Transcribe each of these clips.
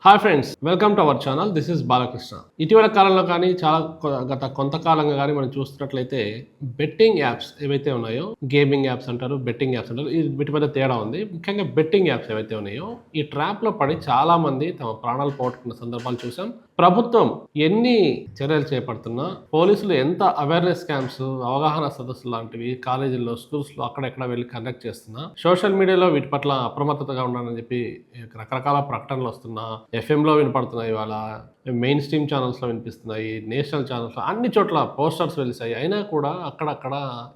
Hi friends, welcome to our channel. This is Balakrishna. ఇటీవల కాలంలో కానీ గత కొంతకాలంగా కానీ మనం చూస్తున్నట్లయితే బెట్టింగ్ యాప్స్ ఏవైతే ఉన్నాయో, గేమింగ్ యాప్స్ అంటారు, బెట్టింగ్ యాప్స్ అంటారు. వీటి మధ్య తేడా ఉంది. ముఖ్యంగా బెట్టింగ్ యాప్స్ ఏవైతే ఉన్నాయో ఈ ట్రాప్లో పడి చాలామంది తమ ప్రాణాలు పోగొట్టుకున్న సందర్భాలు చూసాం. ప్రభుత్వం ఎన్ని చర్యలు చేపడుతున్నా, పోలీసులు ఎంత అవేర్నెస్ క్యాంప్స్, అవగాహన సదస్సులు లాంటివి కాలేజీల్లో, స్కూల్స్లో అక్కడెక్కడ వెళ్ళి కండక్ట్ చేస్తున్నా, సోషల్ మీడియాలో వీటి పట్ల అప్రమత్తతగా ఉండాలని చెప్పి రకరకాల ప్రకటనలు వస్తున్నా, ఎఫ్ఎంలో వినపడుతున్నాయి, ఇవాళ మెయిన్ స్ట్రీమ్ ఛానల్స్లో వినిపిస్తున్నాయి, నేషనల్ ఛానల్స్లో అన్ని చోట్ల పోస్టర్స్ వెలిసాయి. అయినా కూడా అక్కడక్కడ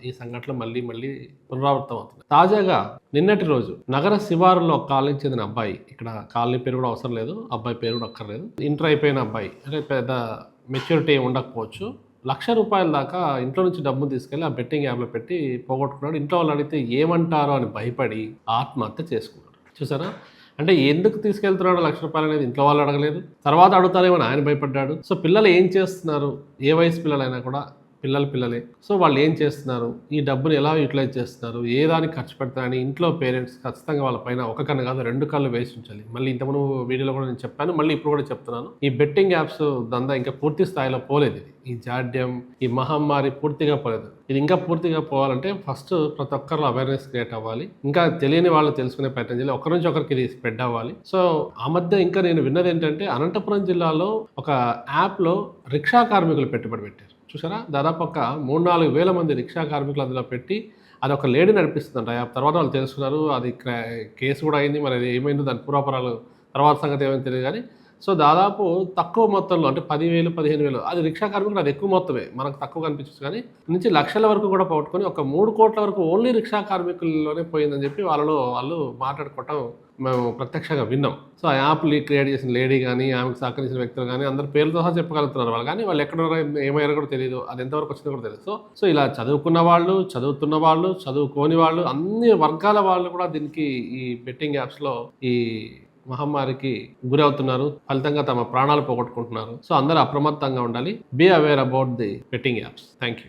ఈ సంఘటనలు మళ్ళీ మళ్ళీ పునరావృతం అవుతున్నాయి. తాజాగా నిన్నటి రోజు నగర శివారులో ఒక కాలనీకి చెందిన అబ్బాయి, ఇక్కడ కాలనీ పేరు కూడా అవసరం లేదు, అబ్బాయి పేరు కూడా అక్కర్లేదు, ఇంటర్ అయిపోయిన అబ్బాయి, అంటే పెద్ద మెచ్యూరిటీ ఉండకపోవచ్చు, ₹1,00,000 దాకా ఇంట్లో నుంచి డబ్బు తీసుకెళ్ళి ఆ బెట్టింగ్ యాప్లో పెట్టి పోగొట్టుకున్నాడు. ఇంట్లో వాళ్ళు అడిగితే ఏమంటారో అని భయపడి ఆత్మహత్య చేసుకున్నాడు. చూసారా, అంటే ఎందుకు తీసుకెళ్తున్నాడు ₹1,00,000 అనేది ఇంట్లో వాళ్ళు అడగలేదు, తర్వాత అడుగుతారేమో ఆయన భయపడ్డాడు. సో పిల్లలు ఏం చేస్తున్నారు, ఏ వయసు పిల్లలైనా కూడా పిల్లలే. సో వాళ్ళు ఏం చేస్తున్నారు, ఈ డబ్బుని ఎలా యూటిలైజ్ చేస్తున్నారు, ఏ దానికి ఖర్చు పెడతారని ఇంట్లో పేరెంట్స్ ఖచ్చితంగా వాళ్ళ పైన ఒక కన్ను కాదు 2 కళ్ళు వేసి ఉంచాలి. మళ్ళీ ఇంతకుముందు వీడియోలో కూడా నేను చెప్పాను, మళ్ళీ ఇప్పుడు కూడా చెప్తున్నాను, ఈ బెట్టింగ్ యాప్స్ దందా ఇంకా పూర్తి స్థాయిలో పోలేదు. ఈ జాడ్యం, ఈ మహమ్మారి పూర్తిగా పోలేదు. ఇది ఇంకా పూర్తిగా పోవాలంటే ఫస్ట్ ప్రతి ఒక్కరిలో అవేర్నెస్ క్రియేట్ అవ్వాలి. ఇంకా తెలియని వాళ్ళు తెలుసుకునే ప్రయత్నం చేయాలి. ఒకరి నుంచి ఒకరికి ఇది స్ప్రెడ్ అవ్వాలి. సో ఆ మధ్య ఇంకా నేను విన్నది ఏంటంటే, అనంతపురం జిల్లాలో ఒక యాప్లో రిక్షా కార్మికులు పెట్టుబడి పెట్టారు. చూసారా, దాదాపు ఒక 3-4 వేల మంది రిక్షా కార్మికులు అందులో పెట్టి, అది ఒక లేడీ నడిపిస్తుందంట. తర్వాత వాళ్ళు తెలుసుకున్నారు, అది కేసు కూడా అయింది. మరి అది ఏమైందో దాని పూర్వాపరాలు తర్వాత సంగతి ఏమైనా తెలియదు. కానీ సో దాదాపు తక్కువ మొత్తంలో, అంటే 10,000, 15,000, అది రిక్షా కార్మికులు, అది ఎక్కువ మొత్తమే, మనకు తక్కువ కనిపించచ్చు. కానీ నుంచి లక్షల వరకు కూడా పోగొట్టుకొని ఒక 3 కోట్ల వరకు ఓన్లీ రిక్షా కార్మికుల్లోనే పోయిందని చెప్పి వాళ్ళు మాట్లాడుకోవటం మేము ప్రత్యక్షంగా విన్నాం. సో ఆ యాప్ క్రియేట్ చేసిన లేడీ కానీ, ఆమెకు సహకరించిన వ్యక్తులు కానీ అందరి పేర్లతో సహా చెప్పగలుగుతున్నారు వాళ్ళు. కానీ వాళ్ళు ఎక్కడ ఏమయ్యారో కూడా తెలియదు, అది ఎంతవరకు వచ్చిందో కూడా తెలియదు. సో ఇలా చదువుకున్న వాళ్ళు, చదువుతున్న వాళ్ళు, చదువుకోని వాళ్ళు, అన్ని వర్గాల వాళ్ళు కూడా దీనికి, ఈ బెట్టింగ్ యాప్స్లో ఈ మహమ్మారికి గురవుతున్నారు. ఫలితంగా తమ ప్రాణాలు పోగొట్టుకుంటున్నారు. సో అందరూ అప్రమత్తంగా ఉండాలి. Be aware about the betting apps. Thank you.